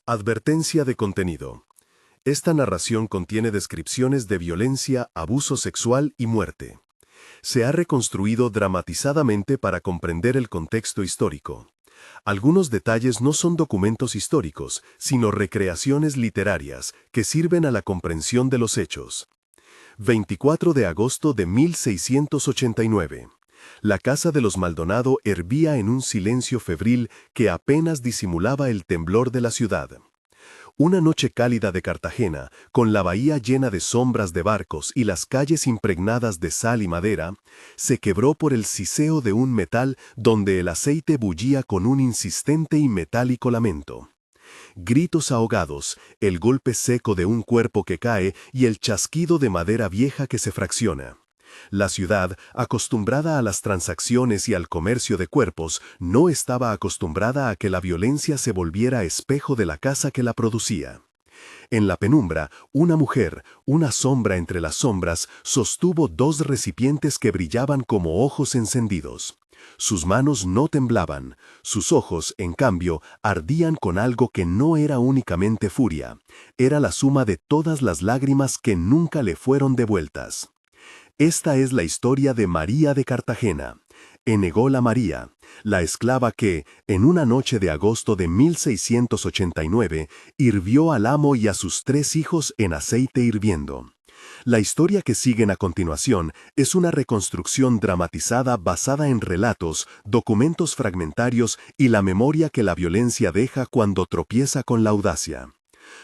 Advertencia de contenido. Esta narración contiene descripciones de violencia, abuso sexual y muerte. Se ha reconstruido dramatizadamente para comprender el contexto histórico. Algunos detalles no son documentos históricos, sino recreaciones literarias que sirven a la comprensión de los hechos. 24 de agosto de 1689. La casa de los Maldonado hervía en un silencio febril que apenas disimulaba el temblor de la ciudad. Una noche cálida de Cartagena, con la bahía llena de sombras de barcos y las calles impregnadas de sal y madera, se quebró por el siseo de un metal donde el aceite bullía con un insistente y metálico lamento. Gritos ahogados, el golpe seco de un cuerpo que cae y el chasquido de madera vieja que se fracciona. La ciudad, acostumbrada a las transacciones y al comercio de cuerpos, no estaba acostumbrada a que la violencia se volviera espejo de la casa que la producía. En la penumbra, una mujer, una sombra entre las sombras, sostuvo dos recipientes que brillaban como ojos encendidos. Sus manos no temblaban, sus ojos, en cambio, ardían con algo que no era únicamente furia, era la suma de todas las lágrimas que nunca le fueron devueltas. Esta es la historia de María de Cartagena, Enegola María, la esclava que, en una noche de agosto de 1689, hirvió al amo y a sus 3 hijos en aceite hirviendo. La historia que siguen a continuación es una reconstrucción dramatizada basada en relatos, documentos fragmentarios y la memoria que la violencia deja cuando tropieza con la audacia.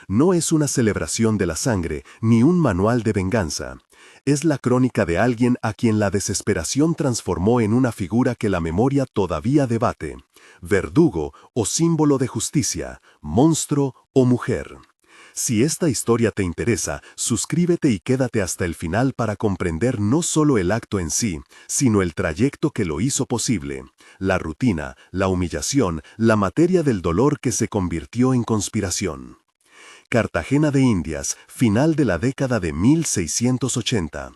No es una celebración de la sangre ni un manual de venganza. Es la crónica de alguien a quien la desesperación transformó en una figura que la memoria todavía debate: verdugo o símbolo de justicia, monstruo o mujer. Si esta historia te interesa, suscríbete y quédate hasta el final para comprender no solo el acto en sí, sino el trayecto que lo hizo posible, la rutina, la humillación, la materia del dolor que se convirtió en conspiración. Cartagena de Indias, final de la década de 1680.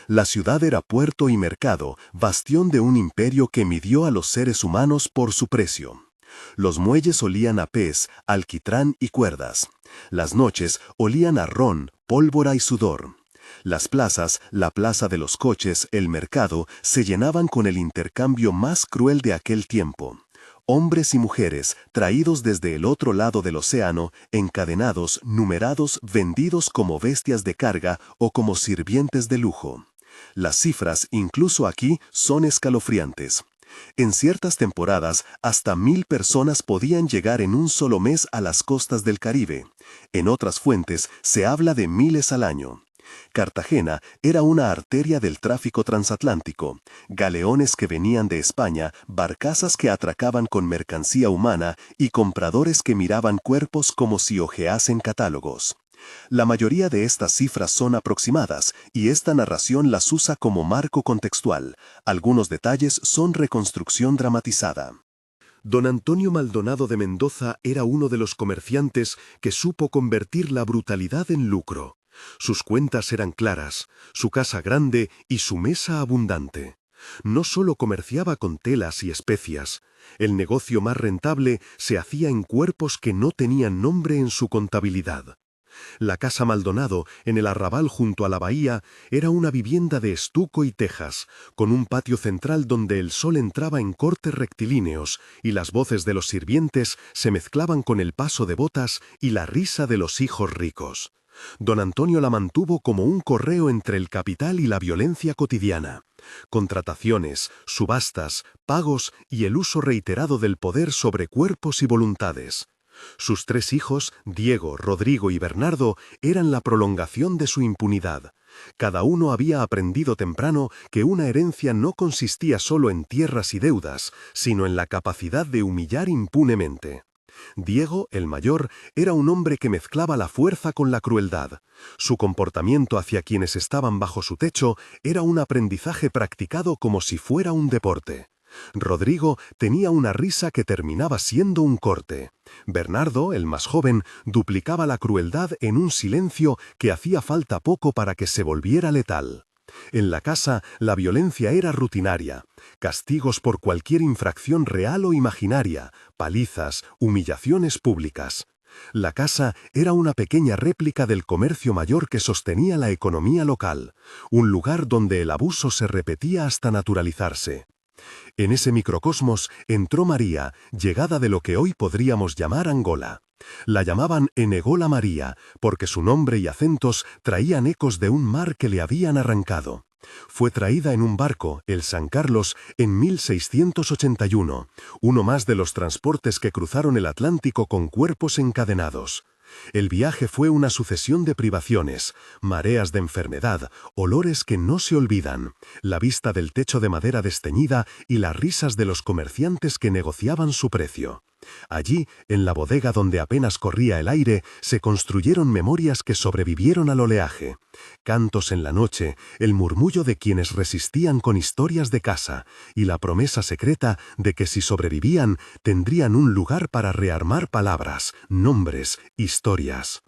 La ciudad era puerto y mercado, bastión de un imperio que midió a los seres humanos por su precio. Los muelles olían a pez, alquitrán y cuerdas. Las noches olían a ron, pólvora y sudor. Las plazas, la plaza de los coches, el mercado, se llenaban con el intercambio más cruel de aquel tiempo. Hombres y mujeres, traídos desde el otro lado del océano, encadenados, numerados, vendidos como bestias de carga o como sirvientes de lujo. Las cifras, incluso aquí, son escalofriantes. En ciertas temporadas, hasta 1000 personas podían llegar en un solo mes a las costas del Caribe. En otras fuentes, se habla de miles al año. Cartagena era una arteria del tráfico transatlántico, galeones que venían de España, barcazas que atracaban con mercancía humana y compradores que miraban cuerpos como si hojeasen catálogos. La mayoría de estas cifras son aproximadas y esta narración las usa como marco contextual. Algunos detalles son reconstrucción dramatizada. Don Antonio Maldonado de Mendoza era uno de los comerciantes que supo convertir la brutalidad en lucro. Sus cuentas eran claras, su casa grande y su mesa abundante. No solo comerciaba con telas y especias, el negocio más rentable se hacía en cuerpos que no tenían nombre en su contabilidad. La casa Maldonado, en el arrabal junto a la bahía, era una vivienda de estuco y tejas, con un patio central donde el sol entraba en cortes rectilíneos y las voces de los sirvientes se mezclaban con el paso de botas y la risa de los hijos ricos. Don Antonio la mantuvo como un correo entre el capital y la violencia cotidiana. Contrataciones, subastas, pagos y el uso reiterado del poder sobre cuerpos y voluntades. Sus 3 hijos, Diego, Rodrigo y Bernardo, eran la prolongación de su impunidad. Cada uno había aprendido temprano que una herencia no consistía solo en tierras y deudas, sino en la capacidad de humillar impunemente. Diego, el mayor, era un hombre que mezclaba la fuerza con la crueldad. Su comportamiento hacia quienes estaban bajo su techo era un aprendizaje practicado como si fuera un deporte. Rodrigo tenía una risa que terminaba siendo un corte. Bernardo, el más joven, duplicaba la crueldad en un silencio que hacía falta poco para que se volviera letal. En la casa, la violencia era rutinaria. Castigos por cualquier infracción real o imaginaria, palizas, humillaciones públicas. La casa era una pequeña réplica del comercio mayor que sostenía la economía local, un lugar donde el abuso se repetía hasta naturalizarse. En ese microcosmos entró María, llegada de lo que hoy podríamos llamar Angola. La llamaban Enegola María, porque su nombre y acentos traían ecos de un mar que le habían arrancado. Fue traída en un barco, el San Carlos, en 1681, uno más de los transportes que cruzaron el Atlántico con cuerpos encadenados. El viaje fue una sucesión de privaciones, mareas de enfermedad, olores que no se olvidan, la vista del techo de madera desteñida y las risas de los comerciantes que negociaban su precio. Allí, en la bodega donde apenas corría el aire, se construyeron memorias que sobrevivieron al oleaje. Cantos en la noche, el murmullo de quienes resistían con historias de casa, y la promesa secreta de que si sobrevivían, tendrían un lugar para rearmar palabras, nombres, historias.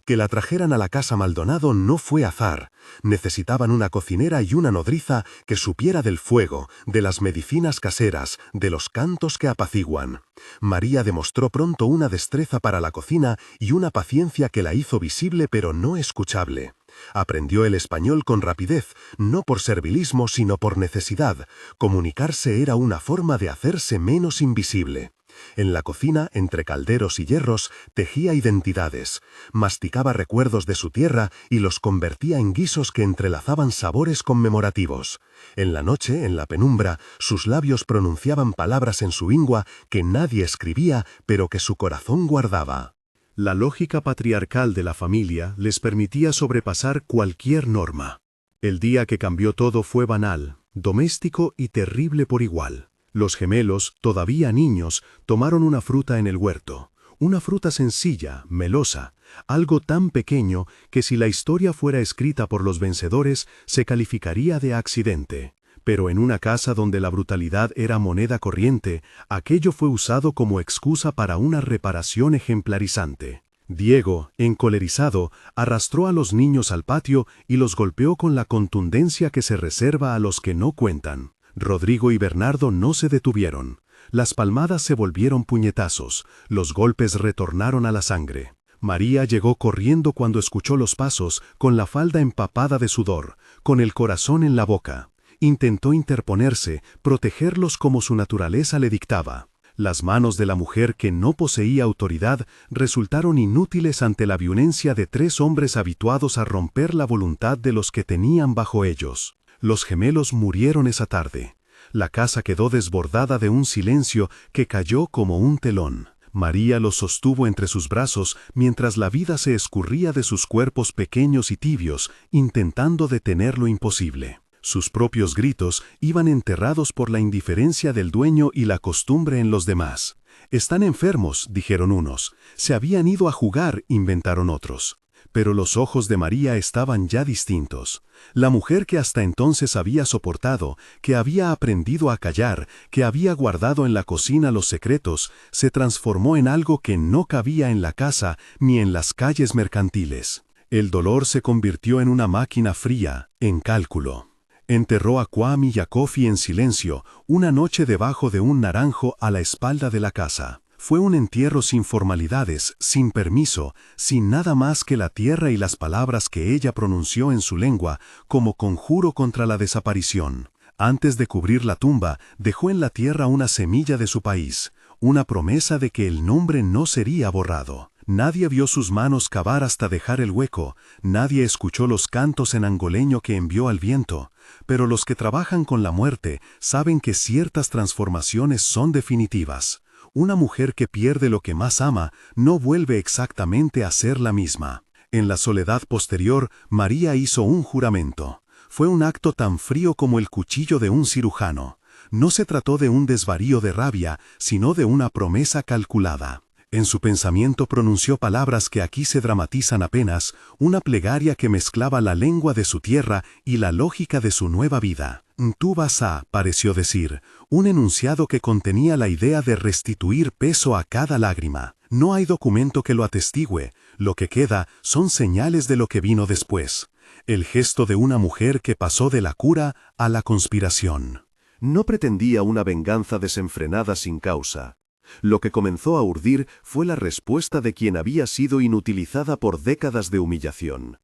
Que la trajeran a la casa Maldonado no fue azar. Necesitaban una cocinera y una nodriza que supiera del fuego, de las medicinas caseras, de los cantos que apaciguan. María demostró pronto una destreza para la cocina y una paciencia que la hizo visible pero no escuchable. Aprendió el español con rapidez, no por servilismo sino por necesidad. Comunicarse era una forma de hacerse menos invisible. En la cocina, entre calderos y hierros, tejía identidades, masticaba recuerdos de su tierra y los convertía en guisos que entrelazaban sabores conmemorativos. En la noche, en la penumbra, sus labios pronunciaban palabras en su lengua que nadie escribía, pero que su corazón guardaba. La lógica patriarcal de la familia les permitía sobrepasar cualquier norma. El día que cambió todo fue banal, doméstico y terrible por igual. Los gemelos, todavía niños, tomaron una fruta en el huerto. Una fruta sencilla, melosa, algo tan pequeño que si la historia fuera escrita por los vencedores se calificaría de accidente. Pero en una casa donde la brutalidad era moneda corriente, aquello fue usado como excusa para una reparación ejemplarizante. Diego, encolerizado, arrastró a los niños al patio y los golpeó con la contundencia que se reserva a los que no cuentan. Rodrigo y Bernardo no se detuvieron. Las palmadas se volvieron puñetazos, los golpes retornaron a la sangre. María llegó corriendo cuando escuchó los pasos, con la falda empapada de sudor, con el corazón en la boca. Intentó interponerse, protegerlos como su naturaleza le dictaba. Las manos de la mujer que no poseía autoridad resultaron inútiles ante la violencia de 3 hombres habituados a romper la voluntad de los que tenían bajo ellos. Los gemelos murieron esa tarde. La casa quedó desbordada de un silencio que cayó como un telón. María los sostuvo entre sus brazos mientras la vida se escurría de sus cuerpos pequeños y tibios, intentando detener lo imposible. Sus propios gritos iban enterrados por la indiferencia del dueño y la costumbre en los demás. «Están enfermos», dijeron unos. «Se habían ido a jugar», inventaron otros. Pero los ojos de María estaban ya distintos. La mujer que hasta entonces había soportado, que había aprendido a callar, que había guardado en la cocina los secretos, se transformó en algo que no cabía en la casa ni en las calles mercantiles. El dolor se convirtió en una máquina fría, en cálculo. Enterró a Kwame y a Kofi en silencio, una noche debajo de un naranjo a la espalda de la casa. Fue un entierro sin formalidades, sin permiso, sin nada más que la tierra y las palabras que ella pronunció en su lengua como conjuro contra la desaparición. Antes de cubrir la tumba, dejó en la tierra una semilla de su país, una promesa de que el nombre no sería borrado. Nadie vio sus manos cavar hasta dejar el hueco, nadie escuchó los cantos en angoleño que envió al viento, pero los que trabajan con la muerte saben que ciertas transformaciones son definitivas. Una mujer que pierde lo que más ama no vuelve exactamente a ser la misma. En la soledad posterior, María hizo un juramento. Fue un acto tan frío como el cuchillo de un cirujano. No se trató de un desvarío de rabia, sino de una promesa calculada. En su pensamiento pronunció palabras que aquí se dramatizan apenas, una plegaria que mezclaba la lengua de su tierra y la lógica de su nueva vida. Tú vas a, pareció decir, un enunciado que contenía la idea de restituir peso a cada lágrima. No hay documento que lo atestigue, lo que queda son señales de lo que vino después. El gesto de una mujer que pasó de la cura a la conspiración. No pretendía una venganza desenfrenada sin causa. Lo que comenzó a urdir fue la respuesta de quien había sido inutilizada por décadas de humillación.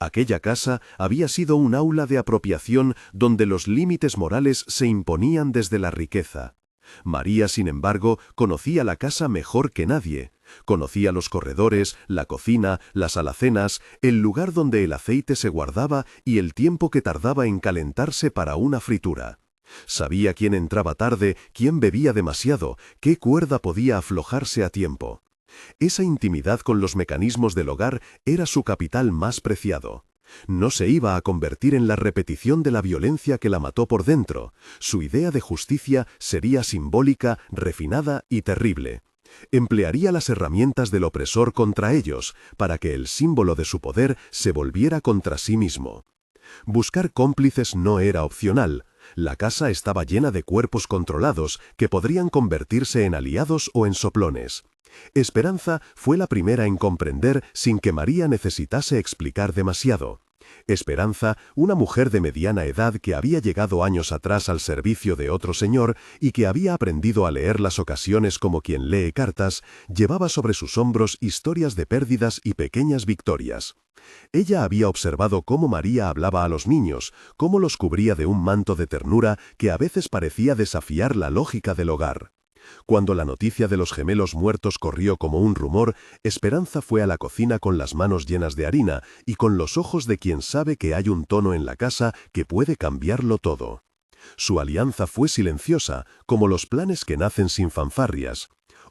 Aquella casa había sido un aula de apropiación donde los límites morales se imponían desde la riqueza. María, sin embargo, conocía la casa mejor que nadie. Conocía los corredores, la cocina, las alacenas, el lugar donde el aceite se guardaba y el tiempo que tardaba en calentarse para una fritura. Sabía quién entraba tarde, quién bebía demasiado, qué cuerda podía aflojarse a tiempo. Esa intimidad con los mecanismos del hogar era su capital más preciado. No se iba a convertir en la repetición de la violencia que la mató por dentro. Su idea de justicia sería simbólica, refinada y terrible. Emplearía las herramientas del opresor contra ellos, para que el símbolo de su poder se volviera contra sí mismo. Buscar cómplices no era opcional. La casa estaba llena de cuerpos controlados que podrían convertirse en aliados o en soplones. Esperanza fue la primera en comprender sin que María necesitase explicar demasiado. Esperanza, una mujer de mediana edad que había llegado años atrás al servicio de otro señor y que había aprendido a leer las ocasiones como quien lee cartas, llevaba sobre sus hombros historias de pérdidas y pequeñas victorias. Ella había observado cómo María hablaba a los niños, cómo los cubría de un manto de ternura que a veces parecía desafiar la lógica del hogar. Cuando la noticia de los gemelos muertos corrió como un rumor, Esperanza fue a la cocina con las manos llenas de harina y con los ojos de quien sabe que hay un tono en la casa que puede cambiarlo todo. Su alianza fue silenciosa, como los planes que nacen sin fanfarrias.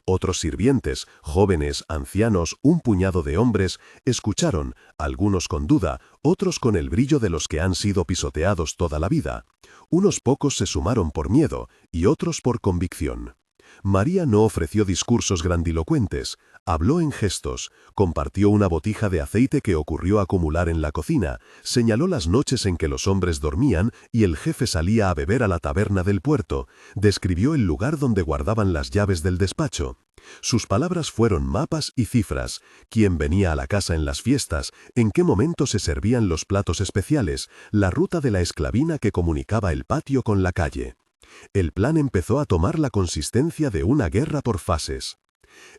Otros sirvientes, jóvenes, ancianos, un puñado de hombres, escucharon, algunos con duda, otros con el brillo de los que han sido pisoteados toda la vida. Unos pocos se sumaron por miedo y otros por convicción. María no ofreció discursos grandilocuentes, habló en gestos, compartió una botija de aceite que ocurrió acumular en la cocina, señaló las noches en que los hombres dormían y el jefe salía a beber a la taberna del puerto, describió el lugar donde guardaban las llaves del despacho. Sus palabras fueron mapas y cifras, quién venía a la casa en las fiestas, en qué momento se servían los platos especiales, la ruta de la esclavina que comunicaba el patio con la calle. El plan empezó a tomar la consistencia de una guerra por fases.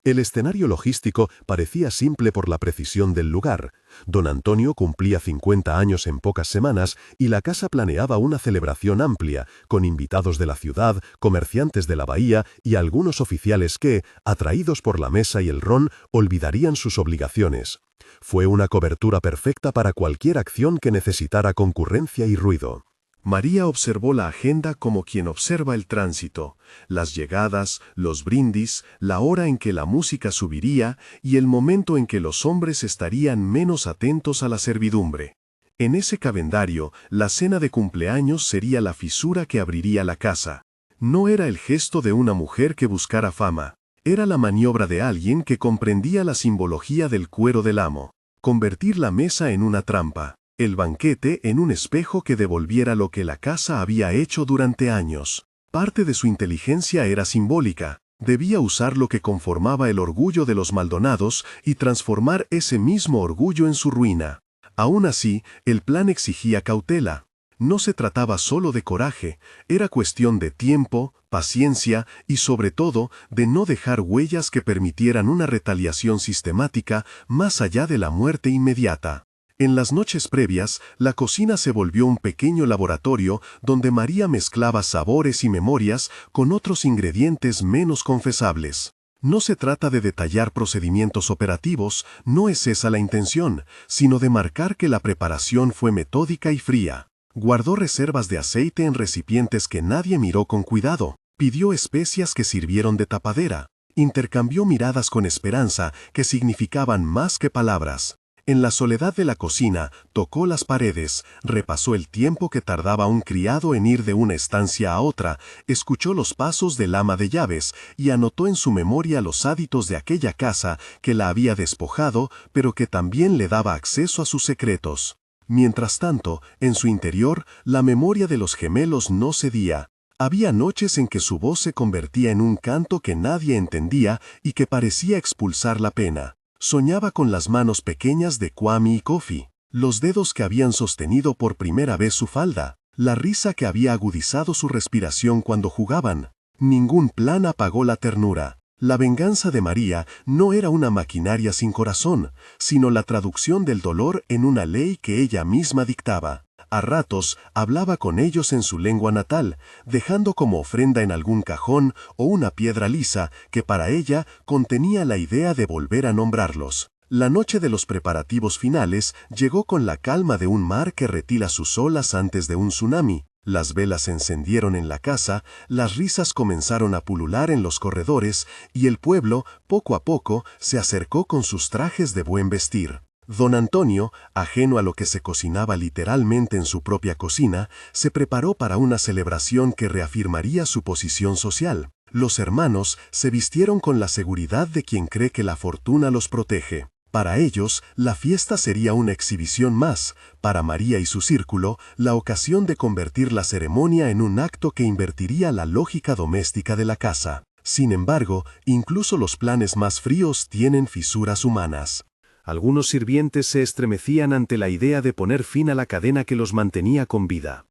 El escenario logístico parecía simple por la precisión del lugar. Don Antonio cumplía 50 años en pocas semanas y la casa planeaba una celebración amplia, con invitados de la ciudad, comerciantes de la bahía y algunos oficiales que, atraídos por la mesa y el ron, olvidarían sus obligaciones. Fue una cobertura perfecta para cualquier acción que necesitara concurrencia y ruido. María observó la agenda como quien observa el tránsito, las llegadas, los brindis, la hora en que la música subiría y el momento en que los hombres estarían menos atentos a la servidumbre. En ese calendario, la cena de cumpleaños sería la fisura que abriría la casa. No era el gesto de una mujer que buscara fama, era la maniobra de alguien que comprendía la simbología del cuero del amo. Convertir la mesa en una trampa. El banquete en un espejo que devolviera lo que la casa había hecho durante años. Parte de su inteligencia era simbólica. Debía usar lo que conformaba el orgullo de los Maldonados y transformar ese mismo orgullo en su ruina. Aún así, el plan exigía cautela. No se trataba solo de coraje, era cuestión de tiempo, paciencia y sobre todo de no dejar huellas que permitieran una retaliación sistemática más allá de la muerte inmediata. En las noches previas, la cocina se volvió un pequeño laboratorio donde María mezclaba sabores y memorias con otros ingredientes menos confesables. No se trata de detallar procedimientos operativos, no es esa la intención, sino de marcar que la preparación fue metódica y fría. Guardó reservas de aceite en recipientes que nadie miró con cuidado, pidió especias que sirvieron de tapadera, intercambió miradas con Esperanza que significaban más que palabras. En la soledad de la cocina, tocó las paredes, repasó el tiempo que tardaba un criado en ir de una estancia a otra, escuchó los pasos del ama de llaves y anotó en su memoria los hábitos de aquella casa que la había despojado, pero que también le daba acceso a sus secretos. Mientras tanto, en su interior, la memoria de los gemelos no cedía. Había noches en que su voz se convertía en un canto que nadie entendía y que parecía expulsar la pena. Soñaba con las manos pequeñas de Kwame y Kofi, los dedos que habían sostenido por primera vez su falda, la risa que había agudizado su respiración cuando jugaban. Ningún plan apagó la ternura. La venganza de María no era una maquinaria sin corazón, sino la traducción del dolor en una ley que ella misma dictaba. A ratos hablaba con ellos en su lengua natal, dejando como ofrenda en algún cajón o una piedra lisa que para ella contenía la idea de volver a nombrarlos. La noche de los preparativos finales llegó con la calma de un mar que retila sus olas antes de un tsunami. Las velas se encendieron en la casa, las risas comenzaron a pulular en los corredores y el pueblo, poco a poco, se acercó con sus trajes de buen vestir. Don Antonio, ajeno a lo que se cocinaba literalmente en su propia cocina, se preparó para una celebración que reafirmaría su posición social. Los hermanos se vistieron con la seguridad de quien cree que la fortuna los protege. Para ellos, la fiesta sería una exhibición más, para María y su círculo, la ocasión de convertir la ceremonia en un acto que invertiría la lógica doméstica de la casa. Sin embargo, incluso los planes más fríos tienen fisuras humanas. Algunos sirvientes se estremecían ante la idea de poner fin a la cadena que los mantenía con vida.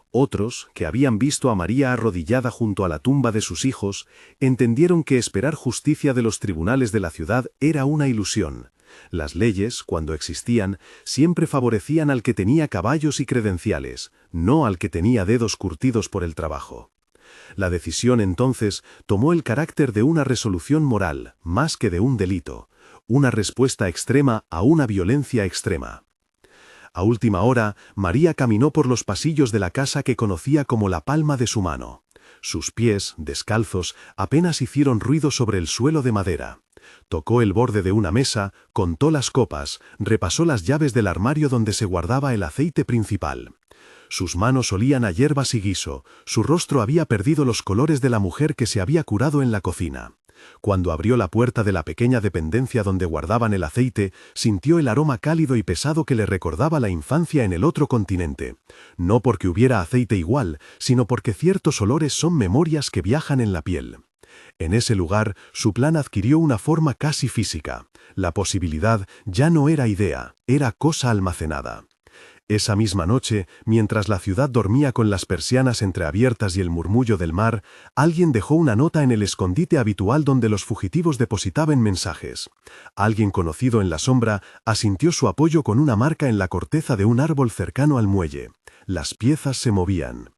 Otros, que habían visto a María arrodillada junto a la tumba de sus hijos, entendieron que esperar justicia de los tribunales de la ciudad era una ilusión. Las leyes, cuando existían, siempre favorecían al que tenía caballos y credenciales, no al que tenía dedos curtidos por el trabajo. La decisión entonces tomó el carácter de una resolución moral, más que de un delito, una respuesta extrema a una violencia extrema. A última hora, María caminó por los pasillos de la casa que conocía como la palma de su mano. Sus pies, descalzos, apenas hicieron ruido sobre el suelo de madera. Tocó el borde de una mesa, contó las copas, repasó las llaves del armario donde se guardaba el aceite principal. Sus manos olían a hierbas y guiso, su rostro había perdido los colores de la mujer que se había curado en la cocina. Cuando abrió la puerta de la pequeña dependencia donde guardaban el aceite, sintió el aroma cálido y pesado que le recordaba la infancia en el otro continente. No porque hubiera aceite igual, sino porque ciertos olores son memorias que viajan en la piel. En ese lugar, su plan adquirió una forma casi física. La posibilidad ya no era idea, era cosa almacenada. Esa misma noche, mientras la ciudad dormía con las persianas entreabiertas y el murmullo del mar, alguien dejó una nota en el escondite habitual donde los fugitivos depositaban mensajes. Alguien conocido en la sombra asintió su apoyo con una marca en la corteza de un árbol cercano al muelle. Las piezas se movían.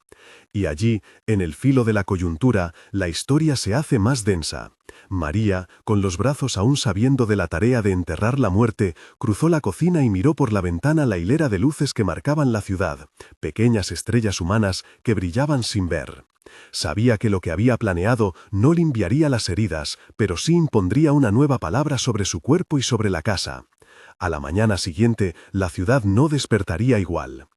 Y allí, en el filo de la coyuntura, la historia se hace más densa. María, con los brazos aún sabiendo de la tarea de enterrar la muerte, cruzó la cocina y miró por la ventana la hilera de luces que marcaban la ciudad, pequeñas estrellas humanas que brillaban sin ver. Sabía que lo que había planeado no limpiaría las heridas, pero sí impondría una nueva palabra sobre su cuerpo y sobre la casa. A la mañana siguiente, la ciudad no despertaría igual.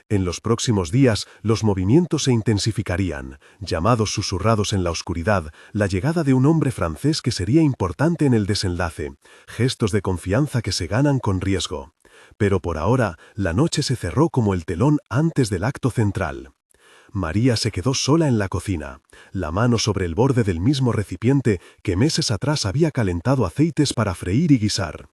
En los próximos días, los movimientos se intensificarían, llamados susurrados en la oscuridad, la llegada de un hombre francés que sería importante en el desenlace, gestos de confianza que se ganan con riesgo. Pero por ahora, la noche se cerró como el telón antes del acto central. María se quedó sola en la cocina, la mano sobre el borde del mismo recipiente que meses atrás había calentado aceites para freír y guisar.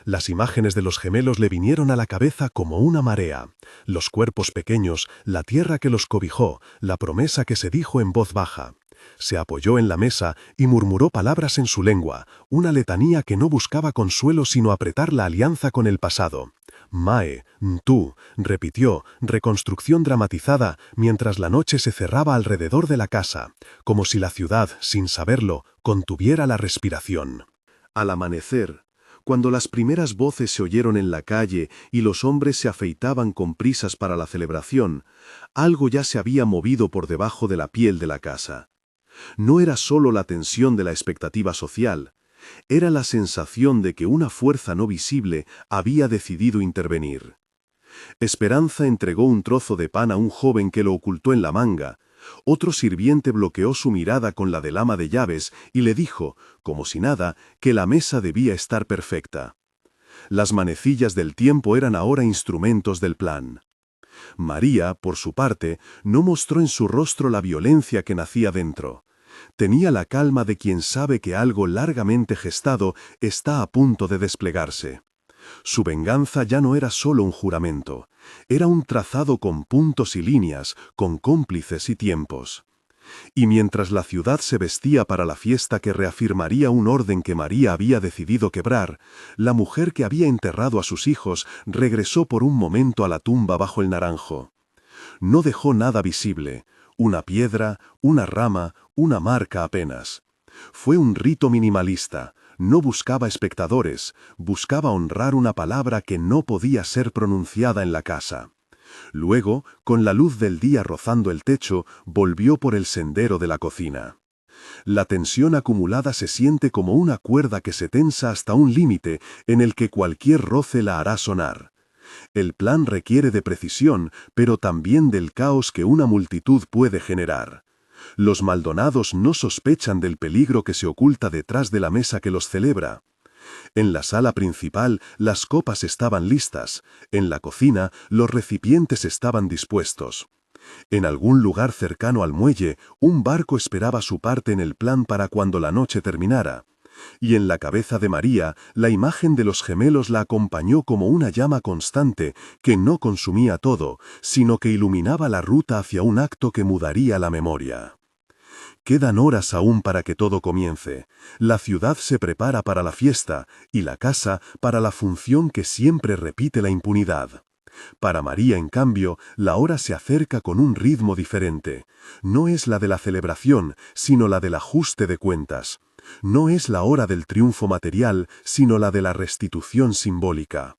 Las imágenes de los gemelos le vinieron a la cabeza como una marea. Los cuerpos pequeños, la tierra que los cobijó, la promesa que se dijo en voz baja. Se apoyó en la mesa y murmuró palabras en su lengua, una letanía que no buscaba consuelo sino apretar la alianza con el pasado. Mae, tú, repitió, reconstrucción dramatizada, mientras la noche se cerraba alrededor de la casa, como si la ciudad, sin saberlo, contuviera la respiración. Al amanecer, cuando las primeras voces se oyeron en la calle y los hombres se afeitaban con prisas para la celebración, algo ya se había movido por debajo de la piel de la casa. No era solo la tensión de la expectativa social, era la sensación de que una fuerza no visible había decidido intervenir. Esperanza entregó un trozo de pan a un joven que lo ocultó en la manga. Otro sirviente bloqueó su mirada con la del ama de llaves y le dijo, como si nada, que la mesa debía estar perfecta. Las manecillas del tiempo eran ahora instrumentos del plan. María, por su parte, no mostró en su rostro la violencia que nacía dentro. Tenía la calma de quien sabe que algo largamente gestado está a punto de desplegarse. Su venganza ya no era solo un juramento, era un trazado con puntos y líneas, con cómplices y tiempos. Y mientras la ciudad se vestía para la fiesta que reafirmaría un orden que María había decidido quebrar, la mujer que había enterrado a sus hijos regresó por un momento a la tumba bajo el naranjo. No dejó nada visible, una piedra, una rama, una marca apenas. Fue un rito minimalista, no buscaba espectadores, buscaba honrar una palabra que no podía ser pronunciada en la casa. Luego, con la luz del día rozando el techo, volvió por el sendero de la cocina. La tensión acumulada se siente como una cuerda que se tensa hasta un límite en el que cualquier roce la hará sonar. El plan requiere de precisión, pero también del caos que una multitud puede generar. Los Maldonados no sospechan del peligro que se oculta detrás de la mesa que los celebra. En la sala principal las copas estaban listas, en la cocina los recipientes estaban dispuestos. En algún lugar cercano al muelle, un barco esperaba su parte en el plan para cuando la noche terminara. Y en la cabeza de María, la imagen de los gemelos la acompañó como una llama constante que no consumía todo, sino que iluminaba la ruta hacia un acto que mudaría la memoria. Quedan horas aún para que todo comience. La ciudad se prepara para la fiesta y la casa para la función que siempre repite la impunidad. Para María, en cambio, la hora se acerca con un ritmo diferente. No es la de la celebración, sino la del ajuste de cuentas. No es la hora del triunfo material, sino la de la restitución simbólica.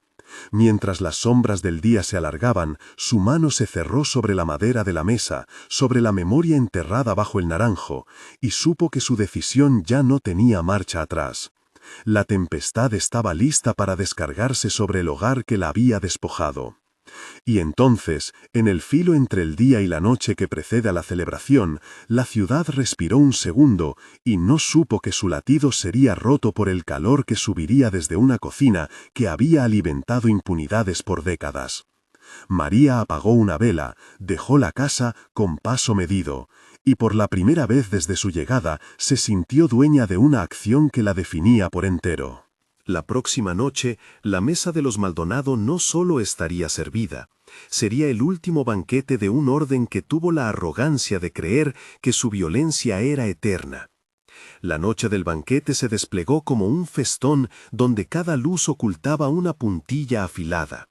Mientras las sombras del día se alargaban, su mano se cerró sobre la madera de la mesa, sobre la memoria enterrada bajo el naranjo, y supo que su decisión ya no tenía marcha atrás. La tempestad estaba lista para descargarse sobre el hogar que la había despojado. Y entonces, en el filo entre el día y la noche que precede a la celebración, la ciudad respiró un segundo y no supo que su latido sería roto por el calor que subiría desde una cocina que había alimentado impunidades por décadas. María apagó una vela, dejó la casa con paso medido, y por la primera vez desde su llegada se sintió dueña de una acción que la definía por entero. La próxima noche, la mesa de los Maldonado no solo estaría servida, sería el último banquete de un orden que tuvo la arrogancia de creer que su violencia era eterna. La noche del banquete se desplegó como un festón donde cada luz ocultaba una puntilla afilada.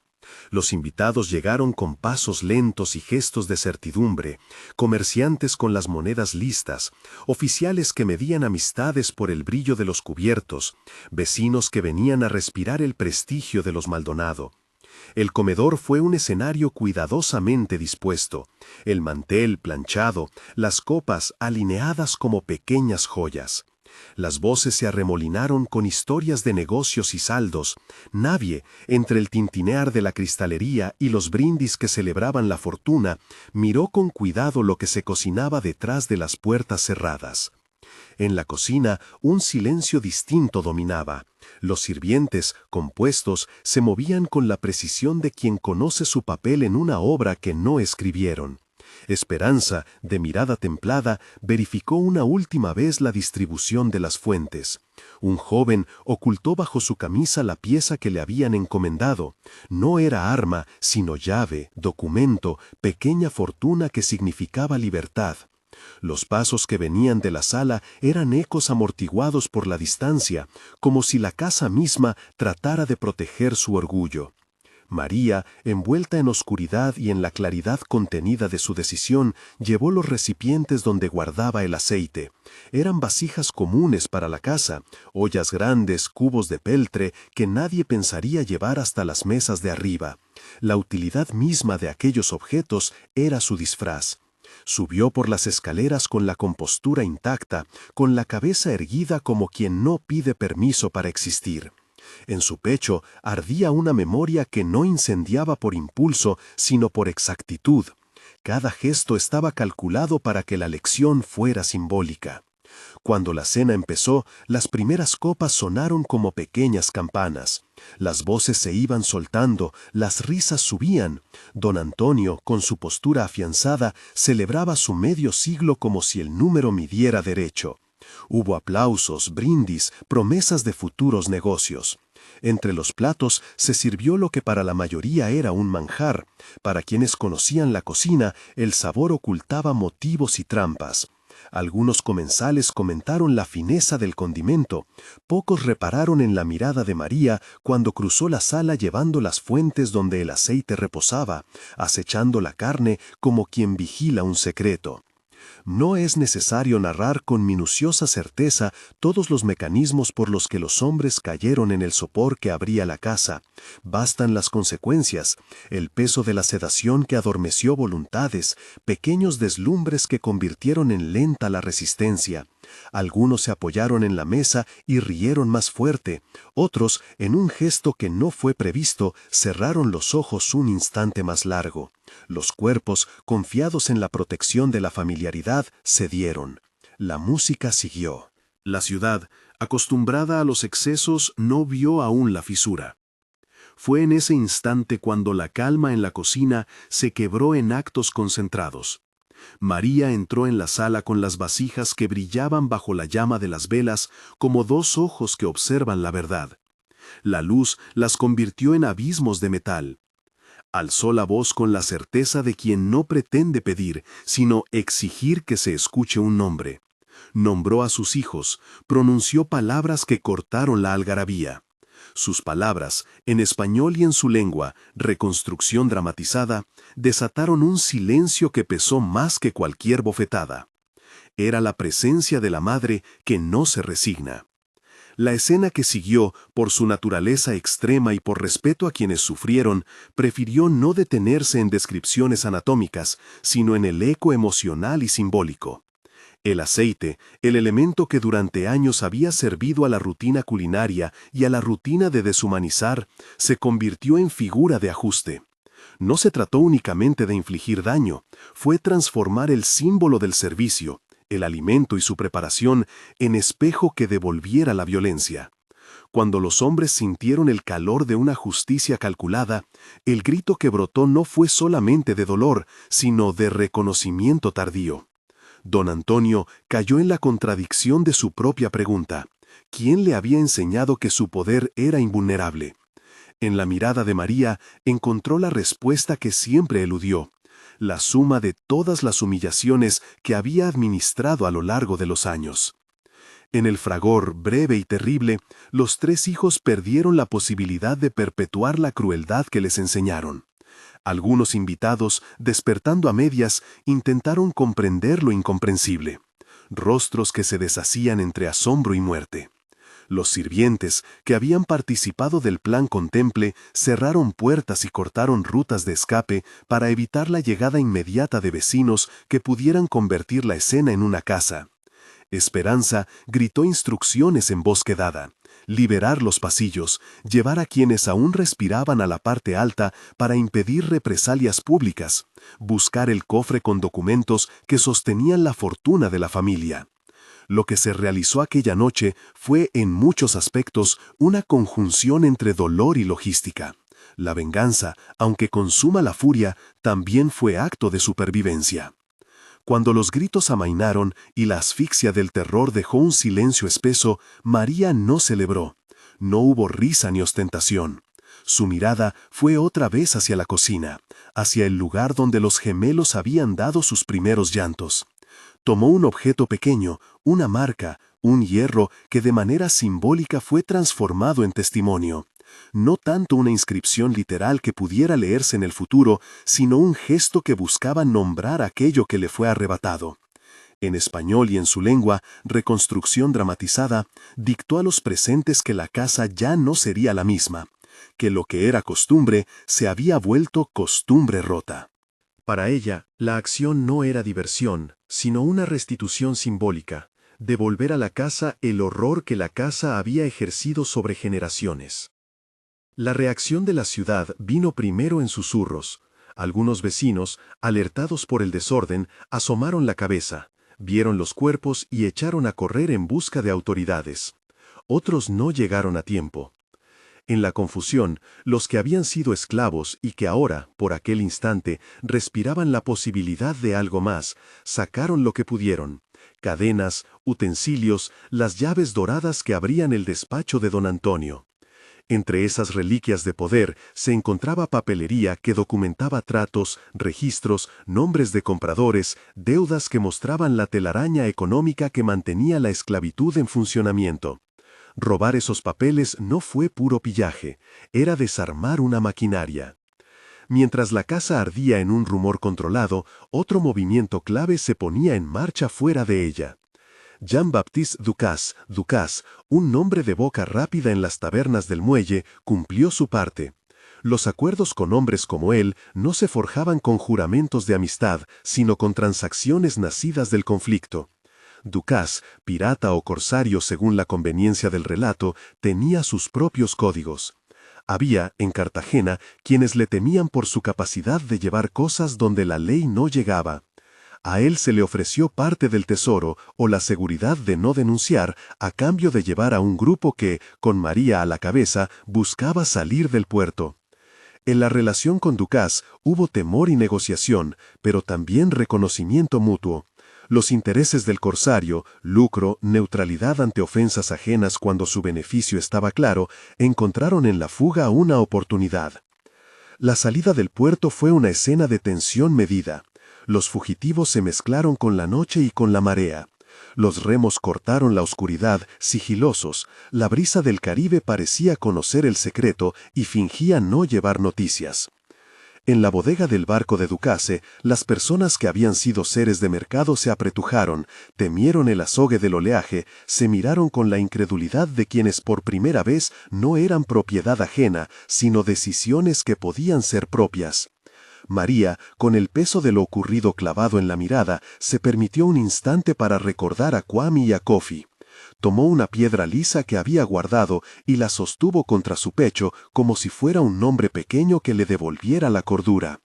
Los invitados llegaron con pasos lentos y gestos de certidumbre, comerciantes con las monedas listas, oficiales que medían amistades por el brillo de los cubiertos, vecinos que venían a respirar el prestigio de los Maldonado. El comedor fue un escenario cuidadosamente dispuesto, el mantel planchado, las copas alineadas como pequeñas joyas. Las voces se arremolinaron con historias de negocios y saldos. Nadie, entre el tintinear de la cristalería y los brindis que celebraban la fortuna, miró con cuidado lo que se cocinaba detrás de las puertas cerradas. En la cocina, un silencio distinto dominaba. Los sirvientes, compuestos, se movían con la precisión de quien conoce su papel en una obra que no escribieron. Esperanza, de mirada templada, verificó una última vez la distribución de las fuentes. Un joven ocultó bajo su camisa la pieza que le habían encomendado. No era arma, sino llave, documento, pequeña fortuna que significaba libertad. Los pasos que venían de la sala eran ecos amortiguados por la distancia, como si la casa misma tratara de proteger su orgullo. María, envuelta en oscuridad y en la claridad contenida de su decisión, llevó los recipientes donde guardaba el aceite. Eran vasijas comunes para la casa, ollas grandes, cubos de peltre que nadie pensaría llevar hasta las mesas de arriba. La utilidad misma de aquellos objetos era su disfraz. Subió por las escaleras con la compostura intacta, con la cabeza erguida como quien no pide permiso para existir. En su pecho ardía una memoria que no incendiaba por impulso, sino por exactitud. Cada gesto estaba calculado para que la lección fuera simbólica. Cuando la cena empezó, las primeras copas sonaron como pequeñas campanas. Las voces se iban soltando, las risas subían. Don Antonio, con su postura afianzada, celebraba su medio siglo como si el número midiera derecho. Hubo aplausos, brindis, promesas de futuros negocios. Entre los platos se sirvió lo que para la mayoría era un manjar. Para quienes conocían la cocina, el sabor ocultaba motivos y trampas. Algunos comensales comentaron la fineza del condimento, pocos repararon en la mirada de María cuando cruzó la sala llevando las fuentes donde el aceite reposaba, acechando la carne como quien vigila un secreto. No es necesario narrar con minuciosa certeza todos los mecanismos por los que los hombres cayeron en el sopor que abría la casa. Bastan las consecuencias, el peso de la sedación que adormeció voluntades, pequeños deslumbres que convirtieron en lenta la resistencia. Algunos se apoyaron en la mesa y rieron más fuerte, otros, en un gesto que no fue previsto, cerraron los ojos un instante más largo. Los cuerpos, confiados en la protección de la familiaridad, cedieron. La música siguió. La ciudad, acostumbrada a los excesos, no vio aún la fisura. Fue en ese instante cuando la calma en la cocina se quebró en actos concentrados. María entró en la sala con las vasijas que brillaban bajo la llama de las velas como dos ojos que observan la verdad. La luz las convirtió en abismos de metal. Alzó la voz con la certeza de quien no pretende pedir, sino exigir que se escuche un nombre. Nombró a sus hijos, pronunció palabras que cortaron la algarabía. Sus palabras, en español y en su lengua, reconstrucción dramatizada, desataron un silencio que pesó más que cualquier bofetada. Era la presencia de la madre que no se resigna. La escena que siguió, por su naturaleza extrema y por respeto a quienes sufrieron, prefirió no detenerse en descripciones anatómicas, sino en el eco emocional y simbólico. El aceite, el elemento que durante años había servido a la rutina culinaria y a la rutina de deshumanizar, se convirtió en figura de ajuste. No se trató únicamente de infligir daño, fue transformar el símbolo del servicio, el alimento y su preparación, en espejo que devolviera la violencia. Cuando los hombres sintieron el calor de una justicia calculada, el grito que brotó no fue solamente de dolor, sino de reconocimiento tardío. Don Antonio cayó en la contradicción de su propia pregunta. ¿Quién le había enseñado que su poder era invulnerable? En la mirada de María encontró la respuesta que siempre eludió, la suma de todas las humillaciones que había administrado a lo largo de los años. En el fragor breve y terrible, los tres hijos perdieron la posibilidad de perpetuar la crueldad que les enseñaron. Algunos invitados, despertando a medias, intentaron comprender lo incomprensible. Rostros que se deshacían entre asombro y muerte. Los sirvientes, que habían participado del plan Contemple, cerraron puertas y cortaron rutas de escape para evitar la llegada inmediata de vecinos que pudieran convertir la escena en una caza. Esperanza gritó instrucciones en voz quedada. Liberar los pasillos, llevar a quienes aún respiraban a la parte alta para impedir represalias públicas, buscar el cofre con documentos que sostenían la fortuna de la familia. Lo que se realizó aquella noche fue, en muchos aspectos, una conjunción entre dolor y logística. La venganza, aunque consuma la furia, también fue acto de supervivencia. Cuando los gritos amainaron y la asfixia del terror dejó un silencio espeso, María no celebró. No hubo risa ni ostentación. Su mirada fue otra vez hacia la cocina, hacia el lugar donde los gemelos habían dado sus primeros llantos. Tomó un objeto pequeño, una marca, un hierro que de manera simbólica fue transformado en testimonio. No tanto una inscripción literal que pudiera leerse en el futuro, sino un gesto que buscaba nombrar aquello que le fue arrebatado. En español y en su lengua, reconstrucción dramatizada, dictó a los presentes que la casa ya no sería la misma, que lo que era costumbre se había vuelto costumbre rota. Para ella, la acción no era diversión, sino una restitución simbólica, devolver a la casa el horror que la casa había ejercido sobre generaciones. La reacción de la ciudad vino primero en susurros. Algunos vecinos, alertados por el desorden, asomaron la cabeza, vieron los cuerpos y echaron a correr en busca de autoridades. Otros no llegaron a tiempo. En la confusión, los que habían sido esclavos y que ahora, por aquel instante, respiraban la posibilidad de algo más, sacaron lo que pudieron: cadenas, utensilios, las llaves doradas que abrían el despacho de don Antonio. Entre esas reliquias de poder se encontraba papelería que documentaba tratos, registros, nombres de compradores, deudas que mostraban la telaraña económica que mantenía la esclavitud en funcionamiento. Robar esos papeles no fue puro pillaje, era desarmar una maquinaria. Mientras la casa ardía en un rumor controlado, otro movimiento clave se ponía en marcha fuera de ella. Jean-Baptiste Ducasse, un nombre de boca rápida en las tabernas del muelle, cumplió su parte. Los acuerdos con hombres como él no se forjaban con juramentos de amistad, sino con transacciones nacidas del conflicto. Ducasse, pirata o corsario según la conveniencia del relato, tenía sus propios códigos. Había, en Cartagena, quienes le temían por su capacidad de llevar cosas donde la ley no llegaba. A él se le ofreció parte del tesoro o la seguridad de no denunciar a cambio de llevar a un grupo que, con María a la cabeza, buscaba salir del puerto. En la relación con Ducasse hubo temor y negociación, pero también reconocimiento mutuo. Los intereses del corsario, lucro, neutralidad ante ofensas ajenas cuando su beneficio estaba claro, encontraron en la fuga una oportunidad. La salida del puerto fue una escena de tensión medida. Los fugitivos se mezclaron con la noche y con la marea. Los remos cortaron la oscuridad, sigilosos. La brisa del Caribe parecía conocer el secreto y fingía no llevar noticias. En la bodega del barco de Ducasse, las personas que habían sido seres de mercado se apretujaron, temieron el azogue del oleaje, se miraron con la incredulidad de quienes por primera vez no eran propiedad ajena, sino decisiones que podían ser propias. María, con el peso de lo ocurrido clavado en la mirada, se permitió un instante para recordar a Kwame y a Kofi. Tomó una piedra lisa que había guardado y la sostuvo contra su pecho como si fuera un nombre pequeño que le devolviera la cordura.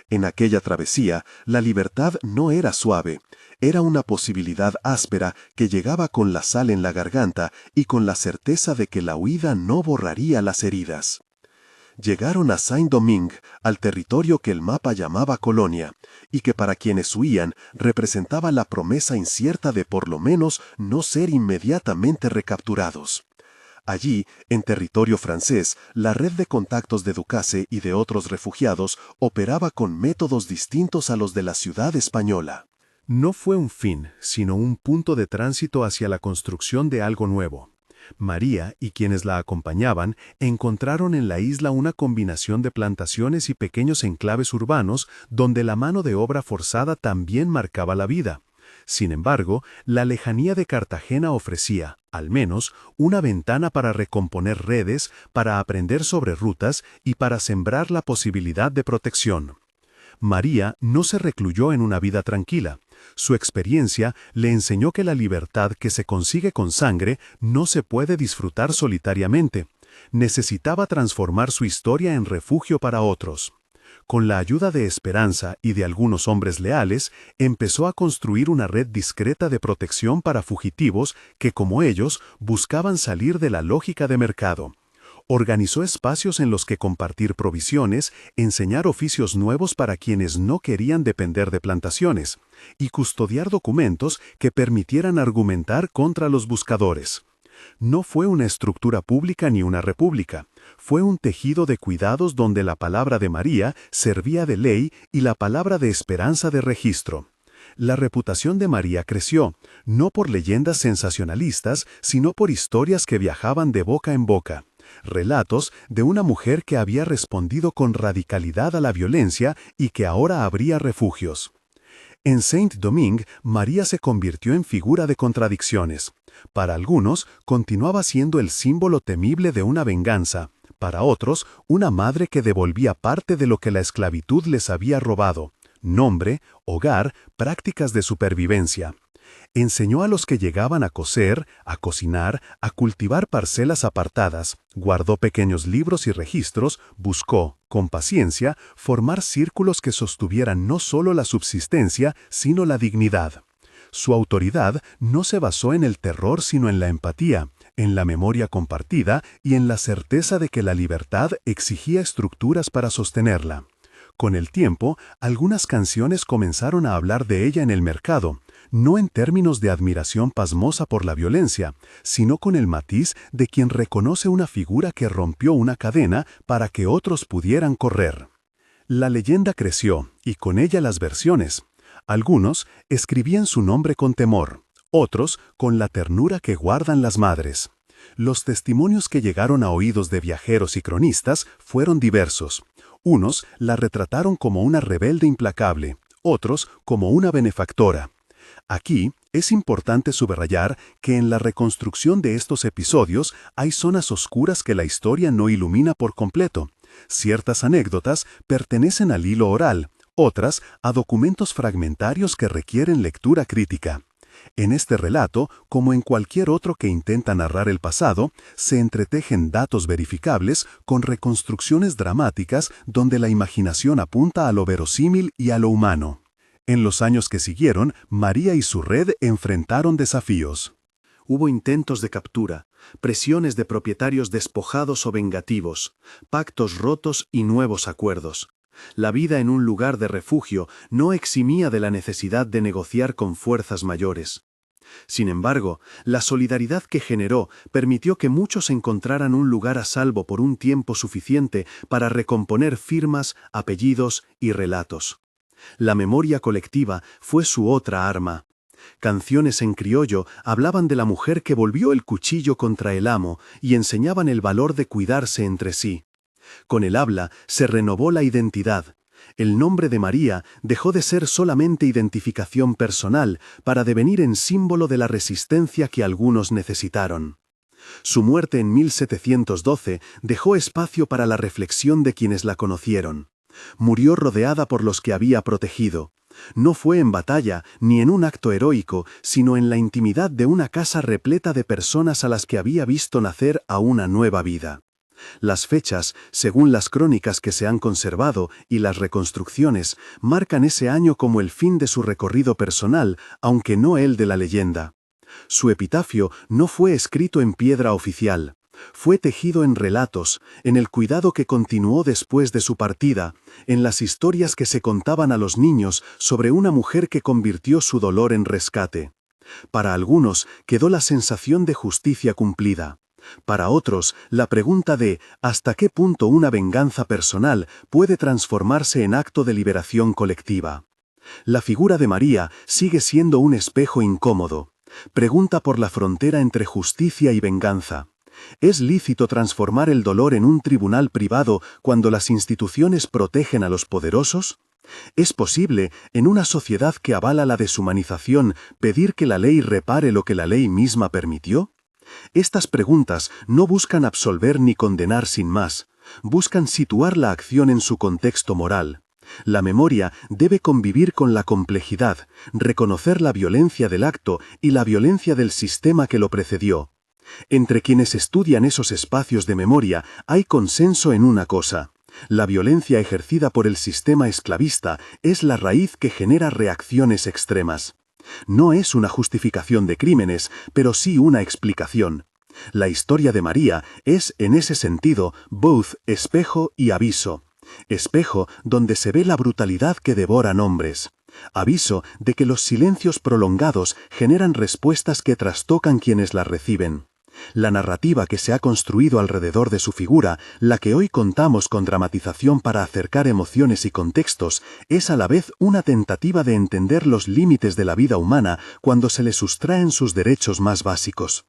En aquella travesía, la libertad no era suave, era una posibilidad áspera que llegaba con la sal en la garganta y con la certeza de que la huida no borraría las heridas. Llegaron a Saint-Domingue, al territorio que el mapa llamaba Colonia, y que para quienes huían representaba la promesa incierta de por lo menos no ser inmediatamente recapturados. Allí, en territorio francés, la red de contactos de Ducasse y de otros refugiados operaba con métodos distintos a los de la ciudad española. No fue un fin, sino un punto de tránsito hacia la construcción de algo nuevo. María y quienes la acompañaban encontraron en la isla una combinación de plantaciones y pequeños enclaves urbanos donde la mano de obra forzada también marcaba la vida. Sin embargo, la lejanía de Cartagena ofrecía, al menos, una ventana para recomponer redes, para aprender sobre rutas y para sembrar la posibilidad de protección. María no se recluyó en una vida tranquila. Su experiencia le enseñó que la libertad que se consigue con sangre no se puede disfrutar solitariamente. Necesitaba transformar su historia en refugio para otros. Con la ayuda de Esperanza y de algunos hombres leales, empezó a construir una red discreta de protección para fugitivos que, como ellos, buscaban salir de la lógica de mercado. Organizó espacios en los que compartir provisiones, enseñar oficios nuevos para quienes no querían depender de plantaciones, y custodiar documentos que permitieran argumentar contra los buscadores. No fue una estructura pública ni una república, fue un tejido de cuidados donde la palabra de María servía de ley y la palabra de Esperanza de registro. La reputación de María creció, no por leyendas sensacionalistas, sino por historias que viajaban de boca en boca. Relatos de una mujer que había respondido con radicalidad a la violencia y que ahora abría refugios. En Saint-Domingue, María se convirtió en figura de contradicciones. Para algunos, continuaba siendo el símbolo temible de una venganza. Para otros, una madre que devolvía parte de lo que la esclavitud les había robado: nombre, hogar, prácticas de supervivencia. Enseñó a los que llegaban a coser, a cocinar, a cultivar parcelas apartadas, guardó pequeños libros y registros, buscó, con paciencia, formar círculos que sostuvieran no solo la subsistencia, sino la dignidad. Su autoridad no se basó en el terror sino en la empatía, en la memoria compartida y en la certeza de que la libertad exigía estructuras para sostenerla. Con el tiempo, algunas canciones comenzaron a hablar de ella en el mercado, no en términos de admiración pasmosa por la violencia, sino con el matiz de quien reconoce una figura que rompió una cadena para que otros pudieran correr. La leyenda creció, y con ella las versiones. Algunos escribían su nombre con temor, otros con la ternura que guardan las madres. Los testimonios que llegaron a oídos de viajeros y cronistas fueron diversos. Unos la retrataron como una rebelde implacable, otros como una benefactora. Aquí es importante subrayar que en la reconstrucción de estos episodios hay zonas oscuras que la historia no ilumina por completo. Ciertas anécdotas pertenecen al hilo oral, otras a documentos fragmentarios que requieren lectura crítica. En este relato, como en cualquier otro que intenta narrar el pasado, se entretejen datos verificables con reconstrucciones dramáticas donde la imaginación apunta a lo verosímil y a lo humano. En los años que siguieron, María y su red enfrentaron desafíos. Hubo intentos de captura, presiones de propietarios despojados o vengativos, pactos rotos y nuevos acuerdos. La vida en un lugar de refugio no eximía de la necesidad de negociar con fuerzas mayores. Sin embargo, la solidaridad que generó permitió que muchos encontraran un lugar a salvo por un tiempo suficiente para recomponer firmas, apellidos y relatos. La memoria colectiva fue su otra arma. Canciones en criollo hablaban de la mujer que volvió el cuchillo contra el amo y enseñaban el valor de cuidarse entre sí. Con el habla se renovó la identidad. El nombre de María dejó de ser solamente identificación personal para devenir en símbolo de la resistencia que algunos necesitaron. Su muerte en 1712 dejó espacio para la reflexión de quienes la conocieron. Murió rodeada por los que había protegido. No fue en batalla ni en un acto heroico, sino en la intimidad de una casa repleta de personas a las que había visto nacer a una nueva vida. Las fechas, según las crónicas que se han conservado y las reconstrucciones, marcan ese año como el fin de su recorrido personal, aunque no el de la leyenda. Su epitafio no fue escrito en piedra oficial. Fue tejido en relatos, en el cuidado que continuó después de su partida, en las historias que se contaban a los niños sobre una mujer que convirtió su dolor en rescate. Para algunos quedó la sensación de justicia cumplida. Para otros, la pregunta de ¿hasta qué punto una venganza personal puede transformarse en acto de liberación colectiva? La figura de María sigue siendo un espejo incómodo. Pregunta por la frontera entre justicia y venganza. ¿Es lícito transformar el dolor en un tribunal privado cuando las instituciones protegen a los poderosos? ¿Es posible, en una sociedad que avala la deshumanización, pedir que la ley repare lo que la ley misma permitió? Estas preguntas no buscan absolver ni condenar sin más, buscan situar la acción en su contexto moral. La memoria debe convivir con la complejidad, reconocer la violencia del acto y la violencia del sistema que lo precedió. Entre quienes estudian esos espacios de memoria hay consenso en una cosa: la violencia ejercida por el sistema esclavista es la raíz que genera reacciones extremas. No es una justificación de crímenes, pero sí una explicación. La historia de María es, en ese sentido, both espejo y aviso. Espejo donde se ve la brutalidad que devoran hombres. Aviso de que los silencios prolongados generan respuestas que trastocan quienes las reciben. La narrativa que se ha construido alrededor de su figura, la que hoy contamos con dramatización para acercar emociones y contextos, es a la vez una tentativa de entender los límites de la vida humana cuando se le sustraen sus derechos más básicos.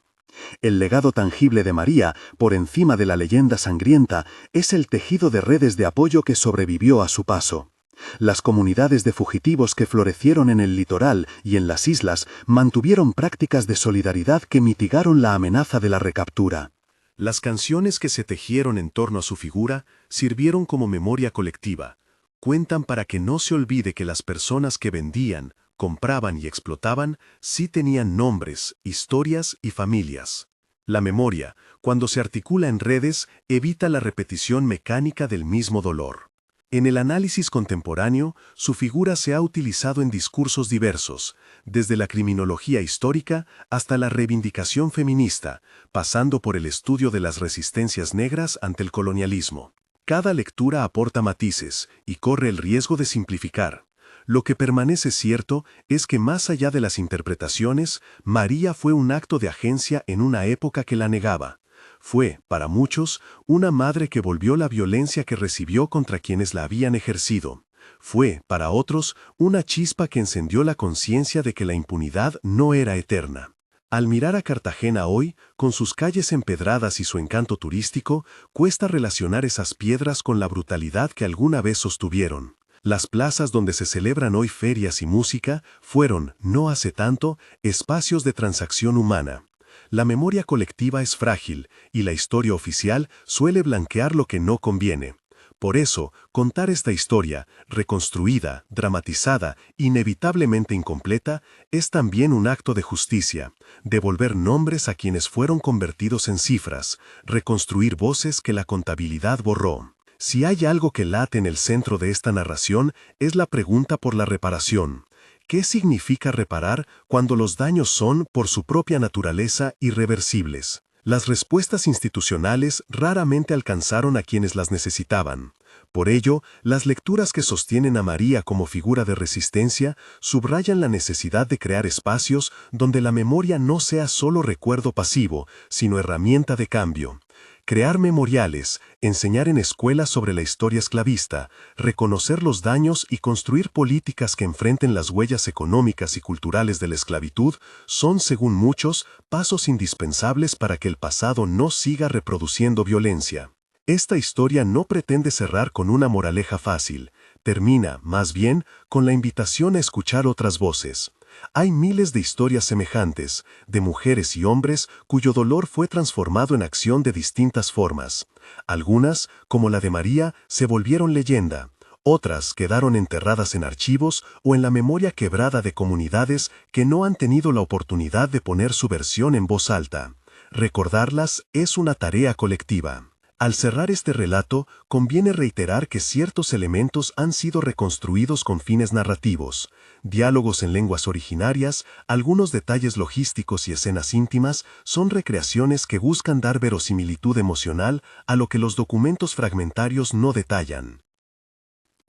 El legado tangible de María, por encima de la leyenda sangrienta, es el tejido de redes de apoyo que sobrevivió a su paso. Las comunidades de fugitivos que florecieron en el litoral y en las islas mantuvieron prácticas de solidaridad que mitigaron la amenaza de la recaptura. Las canciones que se tejieron en torno a su figura sirvieron como memoria colectiva. Cuentan para que no se olvide que las personas que vendían, compraban y explotaban sí tenían nombres, historias y familias. La memoria, cuando se articula en redes, evita la repetición mecánica del mismo dolor. En el análisis contemporáneo, su figura se ha utilizado en discursos diversos, desde la criminología histórica hasta la reivindicación feminista, pasando por el estudio de las resistencias negras ante el colonialismo. Cada lectura aporta matices y corre el riesgo de simplificar. Lo que permanece cierto es que más allá de las interpretaciones, María fue un acto de agencia en una época que la negaba. Fue, para muchos, una madre que volvió la violencia que recibió contra quienes la habían ejercido. Fue, para otros, una chispa que encendió la conciencia de que la impunidad no era eterna. Al mirar a Cartagena hoy, con sus calles empedradas y su encanto turístico, cuesta relacionar esas piedras con la brutalidad que alguna vez sostuvieron. Las plazas donde se celebran hoy ferias y música fueron, no hace tanto, espacios de transacción humana. La memoria colectiva es frágil y la historia oficial suele blanquear lo que no conviene. Por eso, contar esta historia, reconstruida, dramatizada, inevitablemente incompleta, es también un acto de justicia, devolver nombres a quienes fueron convertidos en cifras, reconstruir voces que la contabilidad borró. Si hay algo que late en el centro de esta narración, es la pregunta por la reparación. ¿Qué significa reparar cuando los daños son, por su propia naturaleza, irreversibles? Las respuestas institucionales raramente alcanzaron a quienes las necesitaban. Por ello, las lecturas que sostienen a María como figura de resistencia subrayan la necesidad de crear espacios donde la memoria no sea solo recuerdo pasivo, sino herramienta de cambio. Crear memoriales, enseñar en escuelas sobre la historia esclavista, reconocer los daños y construir políticas que enfrenten las huellas económicas y culturales de la esclavitud son, según muchos, pasos indispensables para que el pasado no siga reproduciendo violencia. Esta historia no pretende cerrar con una moraleja fácil, termina, más bien, con la invitación a escuchar otras voces. Hay miles de historias semejantes, de mujeres y hombres cuyo dolor fue transformado en acción de distintas formas. Algunas, como la de María, se volvieron leyenda. Otras quedaron enterradas en archivos o en la memoria quebrada de comunidades que no han tenido la oportunidad de poner su versión en voz alta. Recordarlas es una tarea colectiva. Al cerrar este relato, conviene reiterar que ciertos elementos han sido reconstruidos con fines narrativos, diálogos en lenguas originarias, algunos detalles logísticos y escenas íntimas son recreaciones que buscan dar verosimilitud emocional a lo que los documentos fragmentarios no detallan.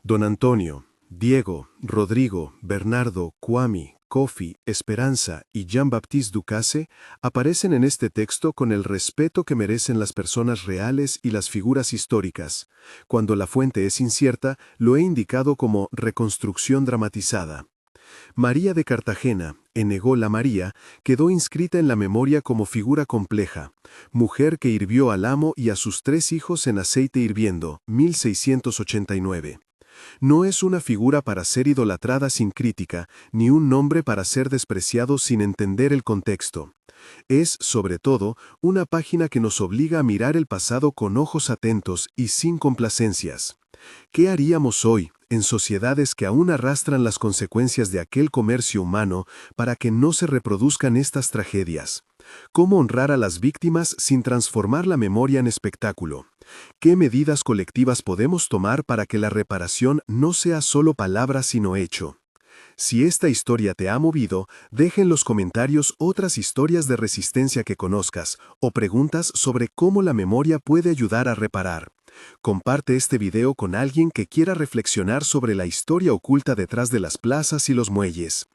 Don Antonio, Diego, Rodrigo, Bernardo, Kwame, Kofi, Esperanza y Jean-Baptiste Ducasse aparecen en este texto con el respeto que merecen las personas reales y las figuras históricas. Cuando la fuente es incierta, lo he indicado como reconstrucción dramatizada. María de Cartagena, Enegó la María, quedó inscrita en la memoria como figura compleja, mujer que hirvió al amo y a sus 3 hijos en aceite hirviendo, 1689. No es una figura para ser idolatrada sin crítica, ni un nombre para ser despreciado sin entender el contexto. Es, sobre todo, una página que nos obliga a mirar el pasado con ojos atentos y sin complacencias. ¿Qué haríamos hoy, en sociedades que aún arrastran las consecuencias de aquel comercio humano para que no se reproduzcan estas tragedias? ¿Cómo honrar a las víctimas sin transformar la memoria en espectáculo? ¿Qué medidas colectivas podemos tomar para que la reparación no sea solo palabra sino hecho? Si esta historia te ha movido, deja en los comentarios otras historias de resistencia que conozcas o preguntas sobre cómo la memoria puede ayudar a reparar. Comparte este video con alguien que quiera reflexionar sobre la historia oculta detrás de las plazas y los muelles.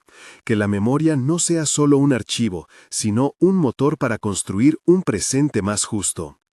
Que la memoria no sea solo un archivo, sino un motor para construir un presente más justo.